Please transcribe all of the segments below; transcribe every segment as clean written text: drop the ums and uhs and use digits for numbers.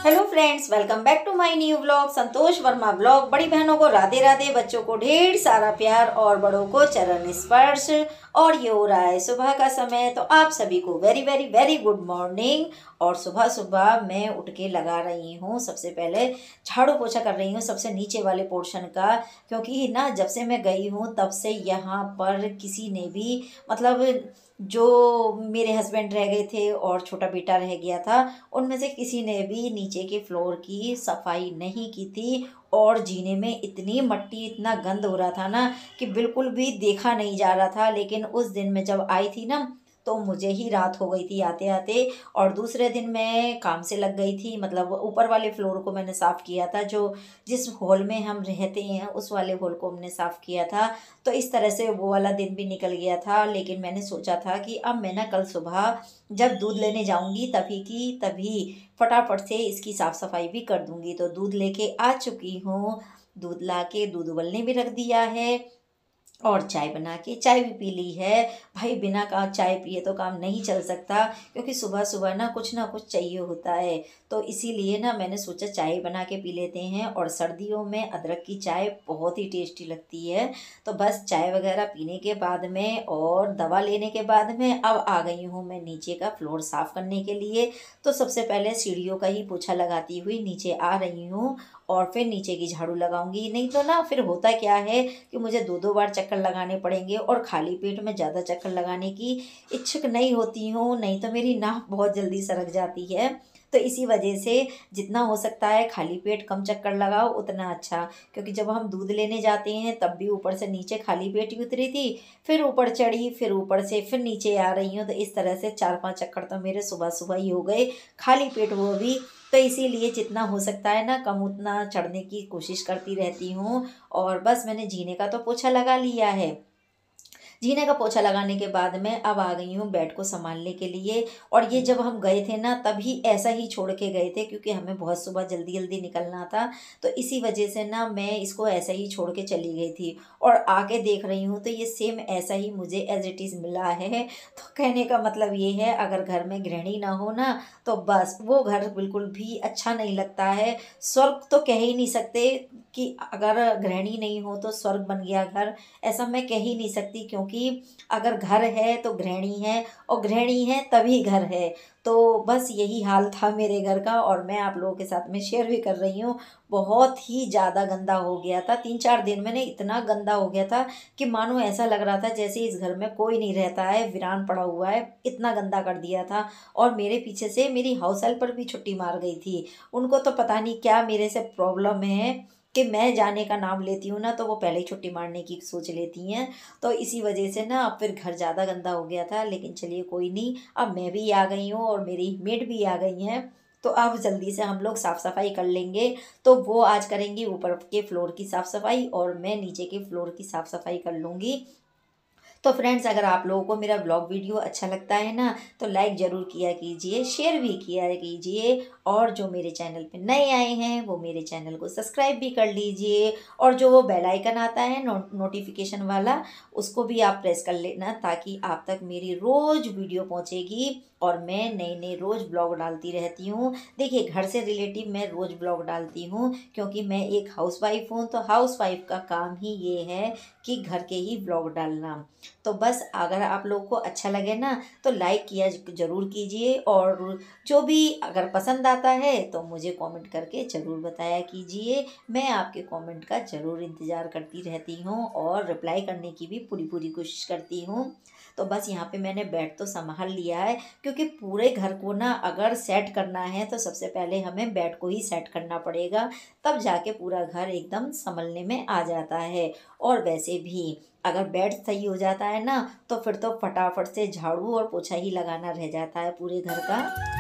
Hello friends, welcome back to my new vlog. Santosh Verma vlog. बड़ी बहनों को राधे राधे, बच्चों को ढेर सारा प्यार और बड़ों को चरण स्पर्श। और ये हो रहा है सुबह का समय, तो आप सभी को very very very good morning. और सुबह सुबह मैं उठ के लगा रही हूँ, सबसे पहले झाड़ू पोछा कर रही हूँ सबसे नीचे वाले पोर्शन का। क्योंकि ना जब से मैं गई हूँ तब से यहाँ पर किसी ने भी मतलब जो मेरे हस्बैंड रह गए थे और छोटा बेटा रह गया था, उनमें से किसी ने भी नीचे के फ्लोर की सफाई नहीं की थी। और जीने में इतनी मट्टी, इतना गंद हो रहा था ना कि बिल्कुल भी देखा नहीं जा रहा था। लेकिन उस दिन मैं जब आई थी ना तो मुझे ही रात हो गई थी आते आते। और दूसरे दिन मैं काम से लग गई थी, मतलब ऊपर वाले फ्लोर को मैंने साफ़ किया था। जो जिस हॉल में हम रहते हैं उस वाले हॉल को हमने साफ़ किया था। तो इस तरह से वो वाला दिन भी निकल गया था। लेकिन मैंने सोचा था कि अब मैं ना कल सुबह जब दूध लेने जाऊंगी तभी फटाफट से इसकी साफ़ सफाई भी कर दूंगी। तो दूध लेके आ चुकी हूँ। दूध ला के दूध उबलने भी रख दिया है और चाय बना के चाय भी पी ली है। भाई बिना का चाय पिए तो काम नहीं चल सकता, क्योंकि सुबह सुबह ना कुछ चाहिए होता है। तो इसीलिए ना मैंने सोचा चाय बना के पी लेते हैं। और सर्दियों में अदरक की चाय बहुत ही टेस्टी लगती है। तो बस चाय वगैरह पीने के बाद में और दवा लेने के बाद में अब आ गई हूँ मैं नीचे का फ्लोर साफ़ करने के लिए। तो सबसे पहले सीढ़ियों का ही पोछा लगाती हुई नीचे आ रही हूँ और फिर नीचे की झाड़ू लगाऊंगी। नहीं तो ना फिर होता क्या है कि मुझे दो दो बार चक्कर लगाने पड़ेंगे और खाली पेट में ज़्यादा चक्कर लगाने की इच्छुक नहीं होती हूँ। नहीं तो मेरी नाक बहुत जल्दी सरक जाती है। तो इसी वजह से जितना हो सकता है खाली पेट कम चक्कर लगाओ उतना अच्छा। क्योंकि जब हम दूध लेने जाते हैं तब भी ऊपर से नीचे खाली पेट ही उतरी थी, फिर ऊपर चढ़ी, फिर ऊपर से फिर नीचे आ रही हूँ। तो इस तरह से 4-5 चक्कर तो मेरे सुबह सुबह ही हो गए, खाली पेट वो भी। तो इसीलिए जितना हो सकता है ना कम उतना चढ़ने की कोशिश करती रहती हूँ। और बस मैंने जीने का तो पोछा लगा लिया है। जीने का पोछा लगाने के बाद में अब आ गई हूँ बेड को संभालने के लिए। और ये जब हम गए थे ना तभी ऐसा ही छोड़ के गए थे, क्योंकि हमें बहुत सुबह जल्दी जल्दी निकलना था। तो इसी वजह से ना मैं इसको ऐसा ही छोड़ के चली गई थी। और आके देख रही हूँ तो ये सेम ऐसा ही मुझे एज इट इज़ मिला है। तो कहने का मतलब ये है, अगर घर में गृहिणी ना हो ना तो बस वो घर बिल्कुल भी अच्छा नहीं लगता है। स्वर्ग तो कह ही नहीं सकते कि अगर गृहिणी नहीं हो तो स्वर्ग बन गया घर, ऐसा मैं कह ही नहीं सकती। क्योंकि अगर घर है तो गृहिणी है, और गृहिणी है तभी घर है। तो बस यही हाल था मेरे घर का और मैं आप लोगों के साथ में शेयर भी कर रही हूँ। बहुत ही ज़्यादा गंदा हो गया था, 3-4 दिन में इतना गंदा हो गया था कि मानो ऐसा लग रहा था जैसे इस घर में कोई नहीं रहता है, वीरान पड़ा हुआ है, इतना गंदा कर दिया था। और मेरे पीछे से मेरी हाउस हेल्पर भी छुट्टी मार गई थी। उनको तो पता नहीं क्या मेरे से प्रॉब्लम है कि मैं जाने का नाम लेती हूँ ना तो वो पहले ही छुट्टी मारने की सोच लेती हैं। तो इसी वजह से ना अब फिर घर ज़्यादा गंदा हो गया था। लेकिन चलिए कोई नहीं, अब मैं भी आ गई हूँ और मेरी मेड भी आ गई हैं। तो अब जल्दी से हम लोग साफ़ सफाई कर लेंगे। तो वो आज करेंगी ऊपर के फ्लोर की साफ़ सफाई और मैं नीचे के फ्लोर की साफ़ सफाई कर लूँगी। तो फ्रेंड्स, अगर आप लोगों को मेरा ब्लॉग वीडियो अच्छा लगता है ना तो लाइक ज़रूर किया कीजिए, शेयर भी किया कीजिए। और जो मेरे चैनल पे नए आए हैं वो मेरे चैनल को सब्सक्राइब भी कर लीजिए। और जो वो बेल आइकन आता है नोटिफिकेशन वाला, उसको भी आप प्रेस कर लेना ताकि आप तक मेरी रोज़ वीडियो पहुंचेगी। और मैं नए नए रोज़ ब्लॉग डालती रहती हूँ। देखिए, घर से रिलेटिव मैं रोज़ ब्लॉग डालती हूँ क्योंकि मैं एक हाउसवाइफ हूँ। तो हाउसवाइफ का काम ही ये है कि घर के ही ब्लॉग डालना। तो बस अगर आप लोगों को अच्छा लगे ना तो लाइक किया ज़रूर कीजिए। और जो भी अगर पसंद आता है तो मुझे कमेंट करके ज़रूर बताया कीजिए। मैं आपके कमेंट का ज़रूर इंतज़ार करती रहती हूँ और रिप्लाई करने की भी पूरी पूरी कोशिश करती हूँ। तो बस यहाँ पे मैंने बेड तो संभाल लिया है, क्योंकि पूरे घर को ना अगर सेट करना है तो सबसे पहले हमें बेड को ही सेट करना पड़ेगा, तब जाके पूरा घर एकदम संभलने में आ जाता है। और वैसे भी अगर बेड सही हो जाता है ना तो फिर तो फटाफट से झाड़ू और पोछा ही लगाना रह जाता है पूरे घर का।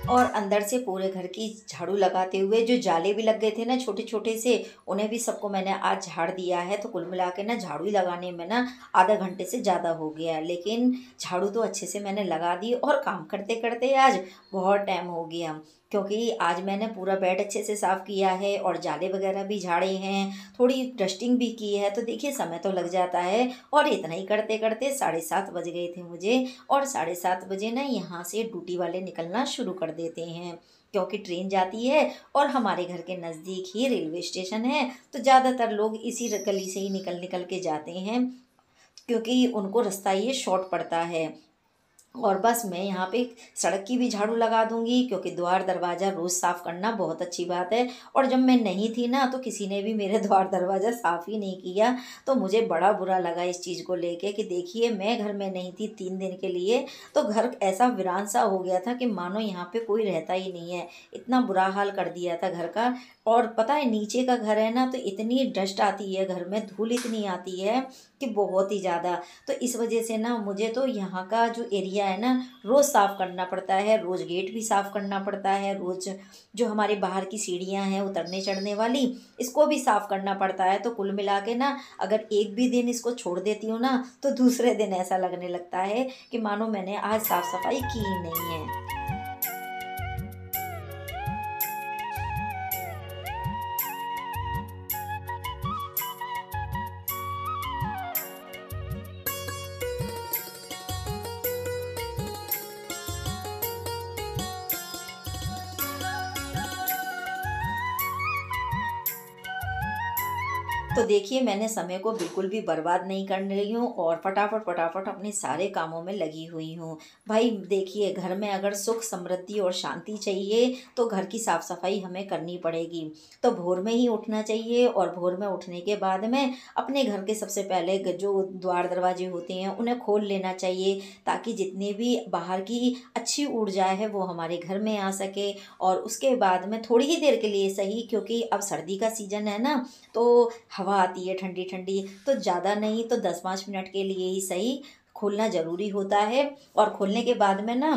और अंदर से पूरे घर की झाड़ू लगाते हुए जो जाले भी लग गए थे ना छोटे छोटे से, उन्हें भी सबको मैंने आज झाड़ दिया है। तो कुल मिला के ना झाड़ू ही लगाने में ना आधा घंटे से ज़्यादा हो गया, लेकिन झाड़ू तो अच्छे से मैंने लगा दी। और काम करते करते आज बहुत टाइम हो गया, क्योंकि आज मैंने पूरा बेड अच्छे से साफ़ किया है और जाले वगैरह भी झाड़े हैं, थोड़ी डस्टिंग भी की है। तो देखिए समय तो लग जाता है, और इतना ही करते करते 7:30 बज गए थे मुझे। और 7:30 बजे ना यहाँ से ड्यूटी वाले निकलना शुरू कर देते हैं, क्योंकि ट्रेन जाती है और हमारे घर के नज़दीक ही रेलवे स्टेशन है। तो ज़्यादातर लोग इसी गली से ही निकल निकल के जाते हैं, क्योंकि उनको रास्ता ये शॉर्ट पड़ता है। और बस मैं यहाँ पे सड़क की भी झाड़ू लगा दूंगी, क्योंकि द्वार दरवाज़ा रोज़ साफ़ करना बहुत अच्छी बात है। और जब मैं नहीं थी ना, तो किसी ने भी मेरे द्वार दरवाज़ा साफ़ ही नहीं किया। तो मुझे बड़ा बुरा लगा इस चीज़ को लेके कि देखिए मैं घर में नहीं थी 3 दिन के लिए, तो घर ऐसा वीरान सा हो गया था कि मानो यहाँ पे कोई रहता ही नहीं है। इतना बुरा हाल कर दिया था घर का। और पता है नीचे का घर है ना, तो इतनी डस्ट आती है घर में, धूल इतनी आती है कि बहुत ही ज़्यादा। तो इस वजह से ना मुझे तो यहाँ का जो एरिया है ना रोज़ साफ़ करना पड़ता है, रोज़ गेट भी साफ़ करना पड़ता है, रोज़ जो हमारे बाहर की सीढ़ियाँ हैं उतरने चढ़ने वाली, इसको भी साफ़ करना पड़ता है। तो कुल मिला के ना अगर एक भी दिन इसको छोड़ देती हूँ ना, तो दूसरे दिन ऐसा लगने लगता है कि मानो मैंने आज साफ़ सफाई की ही नहीं है। तो देखिए मैंने समय को बिल्कुल भी बर्बाद नहीं कर रही हूँ, और फटाफट फटाफट अपने सारे कामों में लगी हुई हूँ। भाई देखिए घर में अगर सुख समृद्धि और शांति चाहिए, तो घर की साफ़ सफाई हमें करनी पड़ेगी। तो भोर में ही उठना चाहिए, और भोर में उठने के बाद में अपने घर के सबसे पहले जो द्वार दरवाजे होते हैं उन्हें खोल लेना चाहिए, ताकि जितने भी बाहर की अच्छी ऊर्जा है वो हमारे घर में आ सके। और उसके बाद में थोड़ी ही देर के लिए सही, क्योंकि अब सर्दी का सीज़न है ना, तो हवा आती है ठंडी ठंडी, तो ज़्यादा नहीं तो 10-5 मिनट के लिए ही सही खोलना ज़रूरी होता है। और खोलने के बाद में ना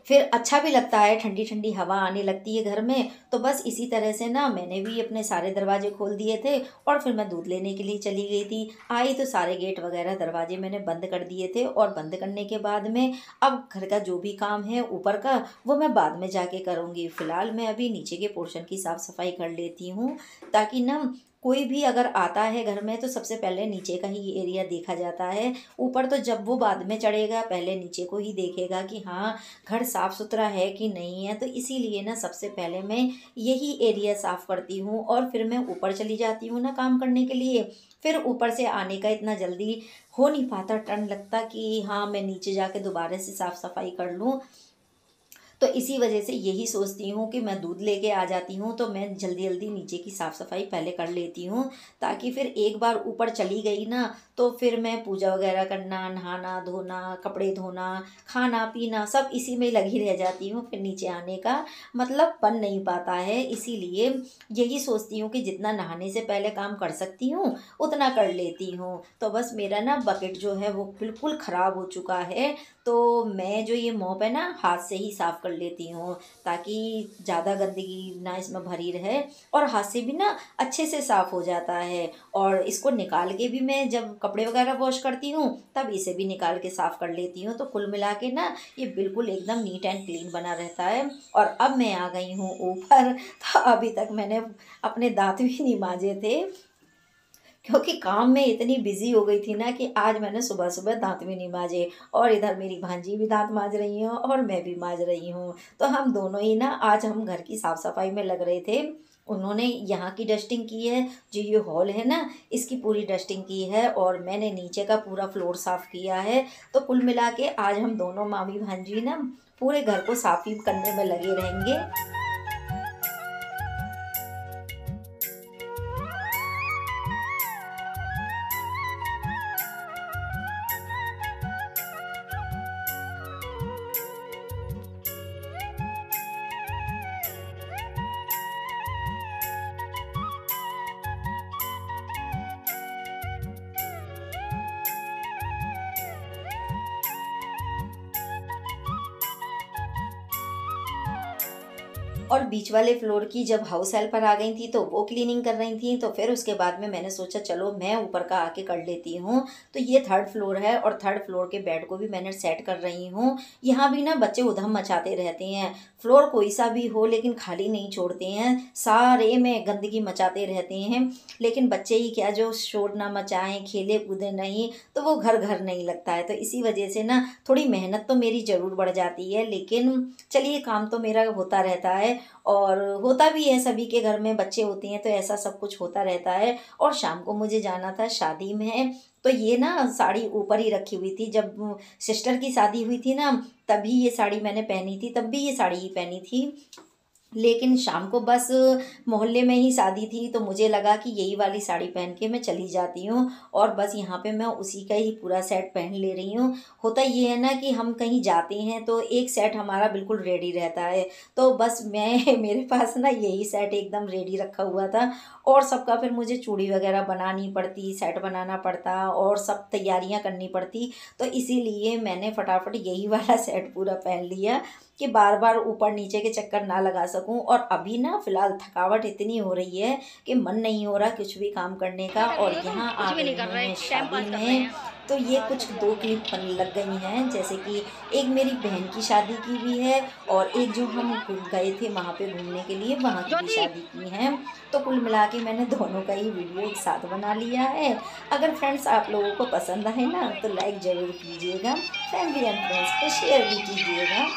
फिर अच्छा भी लगता है, ठंडी ठंडी हवा आने लगती है घर में। तो बस इसी तरह से ना मैंने भी अपने सारे दरवाजे खोल दिए थे, और फिर मैं दूध लेने के लिए चली गई थी। आई तो सारे गेट वगैरह दरवाजे मैंने बंद कर दिए थे, और बंद करने के बाद में अब घर का जो भी काम है ऊपर का वो मैं बाद में जाके करूँगी। फ़िलहाल मैं अभी नीचे के पोर्शन की साफ़ सफाई कर लेती हूँ, ताकि ना कोई भी अगर आता है घर में तो सबसे पहले नीचे का ही एरिया देखा जाता है। ऊपर तो जब वो बाद में चढ़ेगा पहले नीचे को ही देखेगा कि हाँ घर साफ़ सुथरा है कि नहीं है। तो इसीलिए ना सबसे पहले मैं यही एरिया साफ़ करती हूँ, और फिर मैं ऊपर चली जाती हूँ ना काम करने के लिए। फिर ऊपर से आने का इतना जल्दी हो नहीं पाता, टर्न लगता कि हाँ मैं नीचे जाके दोबारा से साफ़ सफाई कर लूँ। तो इसी वजह से यही सोचती हूँ कि मैं दूध लेके आ जाती हूँ, तो मैं जल्दी जल्दी नीचे की साफ़ सफाई पहले कर लेती हूँ, ताकि फिर एक बार ऊपर चली गई ना, तो फिर मैं पूजा वगैरह करना, नहाना धोना, कपड़े धोना, खाना पीना सब इसी में लगी रह जाती हूँ। फिर नीचे आने का मतलब बन नहीं पाता है। इसीलिए यही सोचती हूँ कि जितना नहाने से पहले काम कर सकती हूँ उतना कर लेती हूँ। तो बस मेरा ना बकेट जो है वो बिल्कुल ख़राब हो चुका है, तो मैं जो ये मॉप है ना हाथ से ही साफ़ कर लेती हूँ, ताकि ज़्यादा गंदगी ना इसमें भरी रहे, और हाथ से भी ना अच्छे से साफ़ हो जाता है। और इसको निकाल के भी मैं जब कपड़े वगैरह वॉश करती हूँ तब इसे भी निकाल के साफ़ कर लेती हूँ। तो कुल मिला के ना ये बिल्कुल एकदम नीट एंड क्लीन बना रहता है। और अब मैं आ गई हूँ ऊपर, तो अभी तक मैंने अपने दांत भी नहीं मांजे थे, क्योंकि काम में इतनी बिजी हो गई थी ना कि आज मैंने सुबह सुबह दांत भी नहीं मांजे। और इधर मेरी भांजी भी दांत मांज रही हैं और मैं भी मांज रही हूँ। तो हम दोनों ही ना आज हम घर की साफ़ सफाई में लग रहे थे। उन्होंने यहाँ की डस्टिंग की है, जो ये हॉल है ना इसकी पूरी डस्टिंग की है, और मैंने नीचे का पूरा फ्लोर साफ़ किया है। तो कुल मिला के आज हम दोनों मामी भांजी ना पूरे घर को साफ़ ही करने में लगे रहेंगे। और बीच वाले फ्लोर की जब हाउस हेल्पर आ गई थी तो वो क्लीनिंग कर रही थी। तो फिर उसके बाद में मैंने सोचा चलो मैं ऊपर का आके कर लेती हूँ। तो ये 3rd फ्लोर है और 3rd फ्लोर के बेड को भी मैंने सेट कर रही हूँ। यहाँ भी ना बच्चे उधम मचाते रहते हैं, फ्लोर कोई सा भी हो लेकिन खाली नहीं छोड़ते हैं, सारे में गंदगी मचाते रहते हैं। लेकिन बच्चे ही क्या जो शोर ना मचाएं, खेले कूदे नहीं तो वो घर घर नहीं लगता है। तो इसी वजह से ना थोड़ी मेहनत तो मेरी ज़रूर बढ़ जाती है, लेकिन चलिए काम तो मेरा होता रहता है। और होता भी है, सभी के घर में बच्चे होते हैं तो ऐसा सब कुछ होता रहता है। और शाम को मुझे जाना था शादी में, तो ये ना साड़ी ऊपर ही रखी हुई थी। जब सिस्टर की शादी हुई थी ना तभी ये साड़ी मैंने पहनी थी, तब भी ये साड़ी ही पहनी थी। लेकिन शाम को बस मोहल्ले में ही शादी थी तो मुझे लगा कि यही वाली साड़ी पहन के मैं चली जाती हूँ और बस यहाँ पे मैं उसी का ही पूरा सेट पहन ले रही हूँ। होता ये है ना कि हम कहीं जाते हैं तो एक सेट हमारा बिल्कुल रेडी रहता है, तो बस मैं मेरे पास ना यही सेट एकदम रेडी रखा हुआ था। और सबका फिर मुझे चूड़ी वगैरह बनानी पड़ती, सेट बनाना पड़ता और सब तैयारियाँ करनी पड़ती। तो इसीलिए मैंने फटाफट यही वाला सेट पूरा पहन लिया कि बार बार ऊपर नीचे के चक्कर ना लगा सकूं। और अभी ना फ़िलहाल थकावट इतनी हो रही है कि मन नहीं हो रहा कुछ भी काम करने का। और यहाँ आ गई हूँ मैं शादी में, तो ये कुछ 2 क्लिप लग गई हैं, जैसे कि एक मेरी बहन की शादी की भी है और एक जो हम गए थे वहाँ पे घूमने के लिए वहाँ की भी शादी की है। तो कुल मिला के मैंने दोनों का ही वीडियो एक साथ बना लिया है। अगर फ्रेंड्स आप लोगों को पसंद आए ना तो लाइक ज़रूर कीजिएगा, फैमिली एंड फ्रेंड्स को शेयर भी कीजिएगा।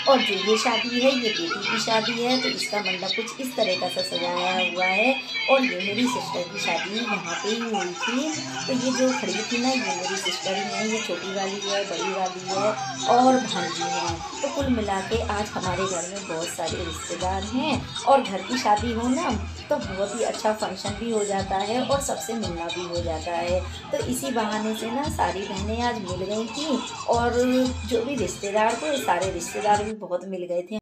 और जो ये शादी है ये बेटी की शादी है, तो इसका मंडप कुछ इस तरह का सा सजाया हुआ है। और ये मेरी सिस्टर की शादी यहाँ पे ही हुई थी। तो ये जो खड़ी थी ना ये मेरी सिस्टर ही है, ये छोटी वाली है, बड़ी वाली है और भांजी है। तो कुल मिला के आज हमारे घर में बहुत सारे रिश्तेदार हैं और घर की शादी हो ना तो बहुत ही अच्छा फंक्शन भी हो जाता है और सबसे मिलना भी हो जाता है। तो इसी बहाने से ना सारी बहनें आज मिल गई थी और जो भी रिश्तेदार थे सारे रिश्तेदार भी बहुत मिल गए थे।